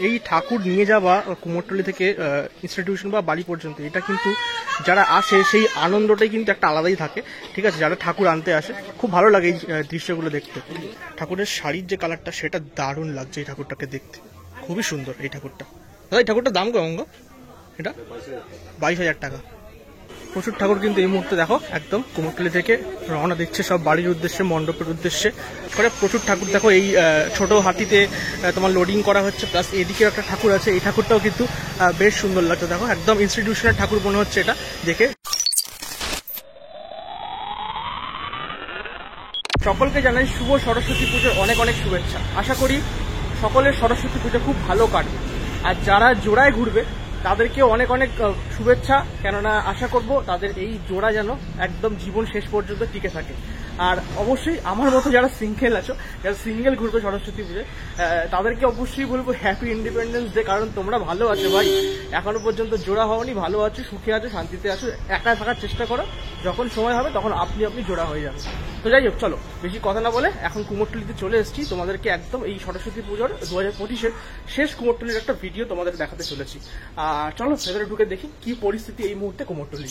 এই ঠাকুর নিয়ে যাওয়া কুমোরটুলি থেকে ইনস্টিটিউশন বা বাড়ি পর্যন্ত, এটা কিন্তু যারা আসে সেই আনন্দটাই কিন্তু একটা আলাদাই থাকে। ঠিক আছে, যারা ঠাকুর আনতে আসে খুব ভালো লাগে এই দৃশ্যগুলো দেখতে। ঠাকুরের শাড়ির যে কালারটা সেটা দারুণ লাগছে এই ঠাকুরটাকে দেখতে, খুবই সুন্দর এই ঠাকুরটা। দাদা এই ঠাকুরটার দাম কেমন গো? এটা 22,000 টাকা। প্রচুর ঠাকুর কিন্তু এই মুহূর্তে দেখো একদম কুমোরটুলি থেকে রওনা দিচ্ছে সব বাড়ির উদ্দেশ্যে, মণ্ডপের উদ্দেশ্যে করে। প্রচুর ঠাকুর দেখো এই ছোট হাতিতে তোমার লোডিং করা হচ্ছে। প্লাস এদিকে একটা ঠাকুর আছে, এই ঠাকুরটাও কিন্তু বেশ সুন্দর লাগছে দেখো, একদম ইনস্টিটিউশনের ঠাকুর মনে হচ্ছে এটা দেখে। সকলকে জানাই শুভ সরস্বতী পুজোর অনেক অনেক শুভেচ্ছা। আশা করি সকলের সরস্বতী পুজো খুব ভালো কাটবে। আর যারা জোড়ায় ঘুরবে তাদেরকে অনেক অনেক শুভেচ্ছা, কেননা আশা করব তাদের এই জোড়া যেন একদম জীবন শেষ পর্যন্ত টিকে থাকে। আর অবশ্যই আমার মতো যারা সিঙ্গেল আছো, যারা সিঙ্গেল ঘুরবে সরস্বতী পুজোয়, তাদেরকে অবশ্যই বলবো হ্যাপি ইন্ডিপেন্ডেন্স ডে। কারণ তোমরা ভালো আছো ভাই, এখনো পর্যন্ত জোড়া হওনি, ভালো আছো, সুখে আছো, শান্তিতে আছো। একা থাকার চেষ্টা করো, যখন সময় হবে তখন আপনি জোড়া হয়ে যাবে। তো যাই হোক, চলো বেশি কথা না বলে এখন কুমোরটুলিতে চলে এসেছি। তোমাদেরকে একদম এই সরস্বতী পুজোর 2025-এর শেষ কুমোরটুলির একটা ভিডিও তোমাদের দেখাতে চলেছি। আর চলো ভেতরে ঢুকে দেখি কি পরিস্থিতি এই মুহূর্তে কুমোরটুলি।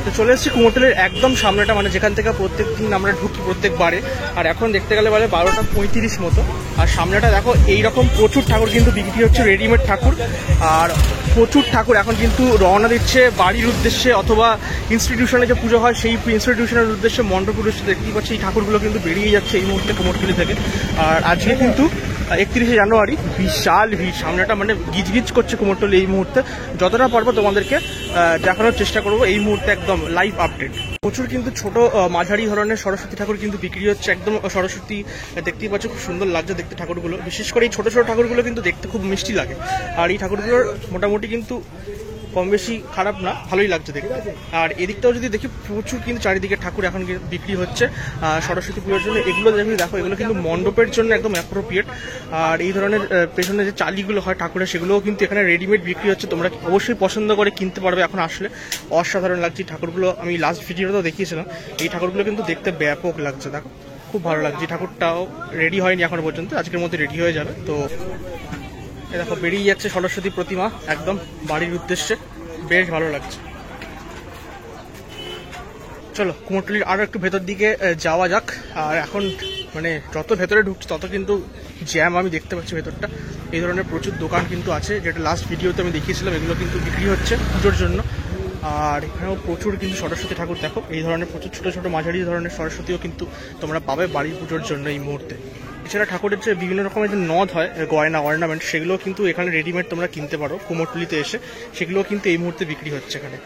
তো চলে এসেছি কুমোরটুলির একদম সামনেটা, মানে যেখান থেকে প্রত্যেক দিন আমরা ঢুকি প্রত্যেকবারে। আর এখন দেখতে গেলে বলে 12:35 মতো। আর সামনেটা দেখো এইরকম প্রচুর ঠাকুর কিন্তু বিক্রি হচ্ছে, রেডিমেড ঠাকুর। আর প্রচুর ঠাকুর এখন কিন্তু রওনা দিচ্ছে বাড়ির উদ্দেশ্যে, অথবা ইনস্টিটিউশনে যে পুজো হয় সেই ইনস্টিটিউশনের উদ্দেশ্যে, মণ্ডপের উদ্দেশ্যে। দেখতেই পাচ্ছি এই ঠাকুরগুলো কিন্তু বেরিয়ে যাচ্ছে এই মুহূর্তে কুমোরটুলি থেকে। আর আজকে কিন্তু 31শে জানুয়ারি, বিশাল ভিড় সামনেটা, মানে গিজগিজ করছে কুমোরটুলি এই মুহূর্তে। যতটা পারবো তোমাদেরকে দেখানোর চেষ্টা করবো এই মুহূর্তে, একদম লাইভ আপডেট। প্রচুর কিন্তু ছোট মাঝারি ধরনের সরস্বতী ঠাকুর কিন্তু বিক্রি হচ্ছে। একদম সরস্বতী দেখতেই পাচ্ছ, খুব সুন্দর লাগছে দেখতে ঠাকুরগুলো। বিশেষ করে এই ছোট ছোট ঠাকুরগুলো কিন্তু দেখতে খুব মিষ্টি লাগে। আর এই ঠাকুরগুলোর মোটামুটি কিন্তু কম বেশি খারাপ না, ভালোই লাগছে দেখতে। আর এদিকটাও যদি দেখি প্রচুর কিন্তু চারিদিকে ঠাকুর এখন বিক্রি হচ্ছে সরস্বতী পুজোর জন্য। এগুলো দেখো এগুলো কিন্তু মণ্ডপের জন্য একদম অ্যাপ্রোপ্রিয়েট। আর এই ধরনের পেছনে যে চালিগুলো হয় ঠাকুরের, সেগুলোও কিন্তু এখানে রেডিমেড বিক্রি হচ্ছে। তোমরা অবশ্যই পছন্দ করে কিনতে পারবে এখন আসলে। অসাধারণ লাগছে ঠাকুরগুলো, আমি লাস্ট ভিডিওতেও দেখিয়েছিলাম। এই ঠাকুরগুলো কিন্তু দেখতে ব্যাপক লাগছে দেখো, খুব ভালো লাগছে। ঠাকুরটাও রেডি হয়নি এখনো পর্যন্ত, আজকের মধ্যে রেডি হয়ে যাবে। তো দেখো বেরিয়ে যাচ্ছে সরস্বতী প্রতিমা একদম বাড়ির উদ্দেশ্যে, বেশ ভালো লাগছে। চলো কুমোরটুলির আরো একটু ভেতর দিকে যাওয়া যাক। আর এখন মানে যত ভেতরে ঢুকছি তত কিন্তু জ্যাম আমি দেখতে পাচ্ছি ভেতরটা। এই ধরনের প্রচুর দোকান কিন্তু আছে, যেটা লাস্ট ভিডিওতে আমি দেখিয়েছিলাম। এগুলো কিন্তু বিক্রি হচ্ছে পুজোর জন্য। আর এখানেও প্রচুর কিন্তু সরস্বতী ঠাকুর দেখো, এই ধরনের প্রচুর ছোট ছোট মাঝারি ধরনের সরস্বতীও কিন্তু তোমরা পাবে বাড়ির পুজোর জন্য এই মুহূর্তে। এছাড়া ঠাকুরের যে বিভিন্ন রকমের যে নথ হয়, গয়না অর্নামেন্ট, সেগুলোও কিন্তু এখানে রেডিমেড তোমরা কিনতে পারো কুমোরটুলিতে এসে। সেগুলোও কিন্তু এই মুহূর্তে বিক্রি হচ্ছে এখানে।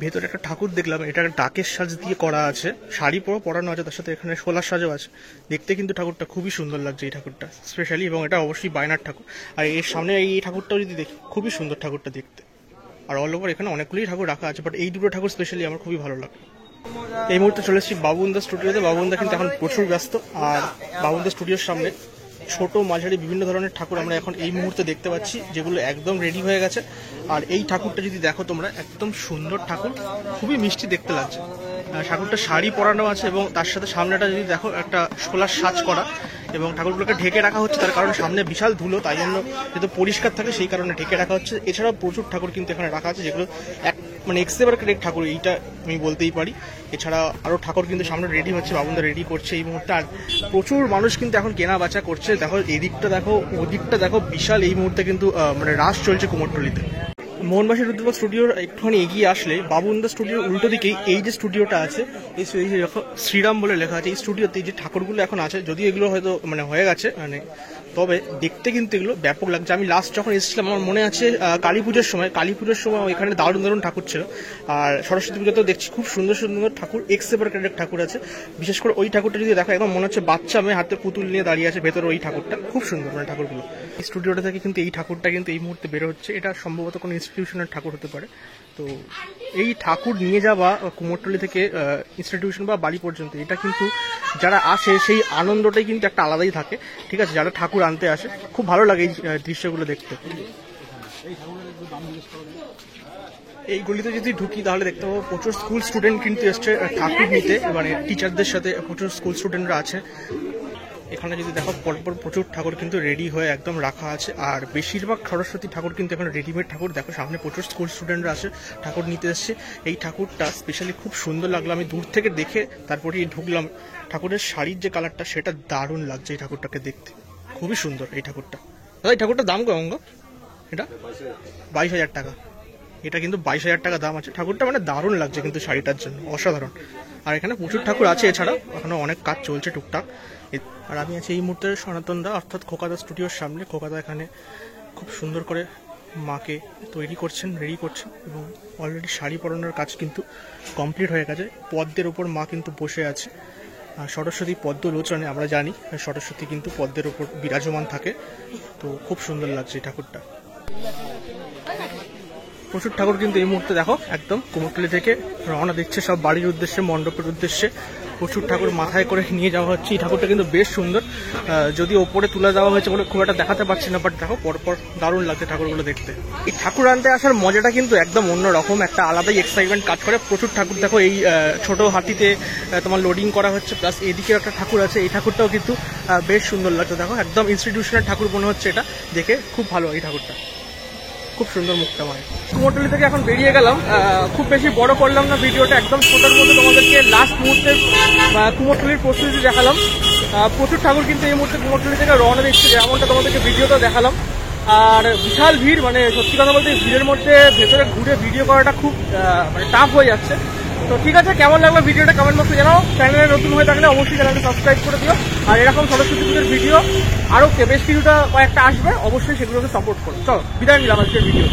ভেতরে একটা ঠাকুর দেখলাম, এটা ডাকের সাজ দিয়ে করা আছে, শাড়ি পরানো আছে, তার সাথে এখানে শোলার সাজও আছে। দেখতে কিন্তু ঠাকুরটা খুবই সুন্দর লাগছে এই ঠাকুরটা স্পেশালি, এবং এটা অবশ্যই বায়নার ঠাকুর। আর এর সামনে এই ঠাকুরটাও যদি দেখি, খুবই সুন্দর ঠাকুরটা দেখতে। আর অল ওভার এখানে অনেকগুলোই ঠাকুর রাখা আছে, বাট এই দুটো ঠাকুর স্পেশালি আমার খুবই ভালো লাগে। এই মুহূর্তে চলে এসেছি বাবুনদা স্টুডিওতে। বাবুনদা কিন্তু এখন প্রচুর ব্যস্ত। আর বাবুনদা স্টুডিওর সামনে ছোট মাঝারি বিভিন্ন ধরনের ঠাকুর আমরা এখন এই মুহূর্তে দেখতে পাচ্ছি, যেগুলো একদম রেডি হয়ে গেছে। আর এই ঠাকুরটা যদি দেখো তোমরা, একদম সুন্দর ঠাকুর, খুবই মিষ্টি দেখতে লাগছে। ঠাকুরটা শাড়ি পরানো আছে, এবং তার সাথে সামনেটা যদি দেখো একটা শোলার সাজ করা, এবং ঠাকুরগুলোকে ঢেকে রাখা হচ্ছে। তার কারণ সামনে বিশাল ধুলো, তাই জন্য যেহেতু পরিষ্কার থাকে সেই কারণে ঢেকে রাখা হচ্ছে। এছাড়াও প্রচুর ঠাকুর কিন্তু এখানে রাখা আছে, যেগুলো মানে এক্সেভারেট ঠাকুর, এইটা আমি বলতেই পারি। এছাড়া আরও ঠাকুর কিন্তু সামনে রেডি হচ্ছে, বাবুনদা রেডি করছে এই মুহূর্তে। আর প্রচুর মানুষ কিন্তু এখন কেনা বেচা করছে। দেখো এদিকটা দেখো, ওদিকটা দেখো, বিশাল এই মুহূর্তে কিন্তু মানে রাশ চলছে কুমোরটুলিতে। মোহনবাসী রুদ্রবাগ স্টুডিওর একটুখানি এগিয়ে আসলে বাবুনদা স্টুডিওর উল্টো দিকেই এই যে স্টুডিওটা আছে, এই শ্রীরাম বলে লেখা আছে। এই স্টুডিওতে যে ঠাকুরগুলো এখন আছে, যদিও এগুলো হয়তো মানে হয়ে গেছে, মানে তবে দেখতে কিন্তু এগুলো ব্যাপক লাগছে। আমি লাস্ট যখন এসেছিলাম, আমার মনে আছে কালী পুজোর সময় এখানে দারুণ দারুণ ঠাকুর ছিল। আর সরস্বতী পুজোতেও দেখছি খুব সুন্দর সুন্দর ঠাকুর, এক্সেভারেট ঠাকুর আছে। বিশেষ করে ওই ঠাকুরটা যদি দেখো, একদম মনে হচ্ছে বাচ্চা মেয়ে হাতে পুতুল নিয়ে দাঁড়িয়ে আছে ভেতরে, ওই ঠাকুরটা খুব সুন্দর মানে ঠাকুরগুলো। এই স্টুডিওটা থেকে কিন্তু এই ঠাকুরটা কিন্তু এই মুহূর্তে বের হচ্ছে। এটা সম্ভবত কোনো ইনস্টিটিউশনের ঠাকুর হতে পারে। তো এই ঠাকুর নিয়ে যাওয়া কুমোরটুলি থেকে ইনস্টিটিউশন বা বাড়ি পর্যন্ত, এটা কিন্তু যারা আসে সেই আনন্দটাই কিন্তু একটা আলাদাই থাকে। ঠিক আছে, যারা ঠাকুর আনতে আসে খুব ভালো লাগে এই দৃশ্যগুলো দেখতে। এই গলিতে যদি ঢুকি তাহলে দেখতে পাবো প্রচুর স্কুল স্টুডেন্ট কিন্তু এসছে ঠাকুর নিতে, মানে টিচারদের সাথে প্রচুর স্কুল স্টুডেন্টরা আছে। এখানে যদি দেখো পরপর প্রচুর ঠাকুর কিন্তু রেডি হয়ে একদম রাখা আছে, আর বেশিরভাগ সরস্বতী ঠাকুর কিন্তু এখন রেডিমেড ঠাকুর। দেখো সামনে প্রচুর স্কুল স্টুডেন্টরা আসে, ঠাকুর নিতে এসছে। এই ঠাকুরটা স্পেশালি খুব সুন্দর লাগলো, আমি দূর থেকে দেখে তারপরে ঢুকলাম। ঠাকুরের শাড়ির যে কালারটা সেটা দারুণ লাগছে এই ঠাকুরটাকে দেখতে, খুবই সুন্দর এই ঠাকুরটা। দাদা এই ঠাকুরটার দাম কেমন গো? এটা 22,000 টাকা। এটা কিন্তু 22,000 টাকা দাম আছে। ঠাকুরটা মানে দারুণ লাগছে কিন্তু শাড়িটার জন্য, অসাধারণ। আর এখানে প্রচুর ঠাকুর আছে, এছাড়া এখানে অনেক কাজ চলছে টুকটাক। আর আমি আছি এই মুহূর্তে সনাতন দা অর্থাৎ খোকাদা স্টুডিওর সামনে। খোকাদা এখানে খুব সুন্দর করে মাকে তৈরি করছেন, রেডি করছেন, এবং অলরেডি শাড়ি পরানোর কাজ কিন্তু কমপ্লিট হয়ে গেছে। পদ্মের ওপর মা কিন্তু বসে আছে। আর সরস্বতী পদ্ম লোচনে আমরা জানি সরস্বতী কিন্তু পদ্মের ওপর বিরাজমান থাকে, তো খুব সুন্দর লাগছে এই ঠাকুরটা। প্রচুর ঠাকুর কিন্তু এই মুহূর্তে দেখো একদম কুমোরটুলি থেকে রওনা দিচ্ছে সব বাড়ির উদ্দেশ্যে, মণ্ডপের উদ্দেশ্যে। প্রচুর ঠাকুর মাথায় করে নিয়ে যাওয়া হচ্ছে। এই ঠাকুরটা কিন্তু বেশ সুন্দর, যদি ওপরে তুলে দেওয়া হয়েছে বলে খুব একটা দেখাতে পারছি না, বাট দেখো পরপর দারুণ লাগছে ঠাকুরগুলো দেখতে। এই ঠাকুর আনতে আসার মজাটা কিন্তু একদম অন্যরকম, একটা আলাদাই এক্সাইটমেন্ট কাজ করে। প্রচুর ঠাকুর দেখো, এই ছোট হাতিতে তোমার লোডিং করা হচ্ছে, প্লাস এদিকে একটা ঠাকুর আছে, এই ঠাকুরটাও কিন্তু বেশ সুন্দর লাগছে। দেখো একদম ইনস্টিটিউশনাল ঠাকুর মনে হচ্ছে, এটা দেখে খুব ভালো। এই ঠাকুরটা খুব সুন্দর মুখটা মানে। কুমোরটুলি থেকে এখন বেরিয়ে গেলাম, খুব বেশি বড় করলাম না ভিডিওটা, একদম ছোটোর মধ্যে তোমাদেরকে লাস্ট মুহূর্তে কুমোরটুলির প্রস্তুতি দেখালাম। প্রচুর ঠাকুর কিন্তু এই মুহূর্তে কুমোরটুলি থেকে রওনা দিচ্ছে, যেমনটা তোমাদেরকে ভিডিওটা দেখালাম। আর বিশাল ভিড়, মানে সত্যি কথা বলতে ভিড়ের মধ্যে ভেতরে ঘুরে ভিডিও করাটা খুব মানে টাফ হয়ে যাচ্ছে। তো ঠিক আছে, কেমন লাগলো ভিডিওটা কমেন্ট বক্সে জানাও। চ্যানেলে নতুন হয়ে থাকলে অবশ্যই চ্যানেলকে সাবস্ক্রাইব করে দিও। আর এরকম সরস্বতী পুজোর ভিডিও আরও বেশ কিছুটা কয়েকটা আসবে, অবশ্যই সেগুলোকে সাপোর্ট করো। চলো বিদায় নিলাম আজকের ভিডিও।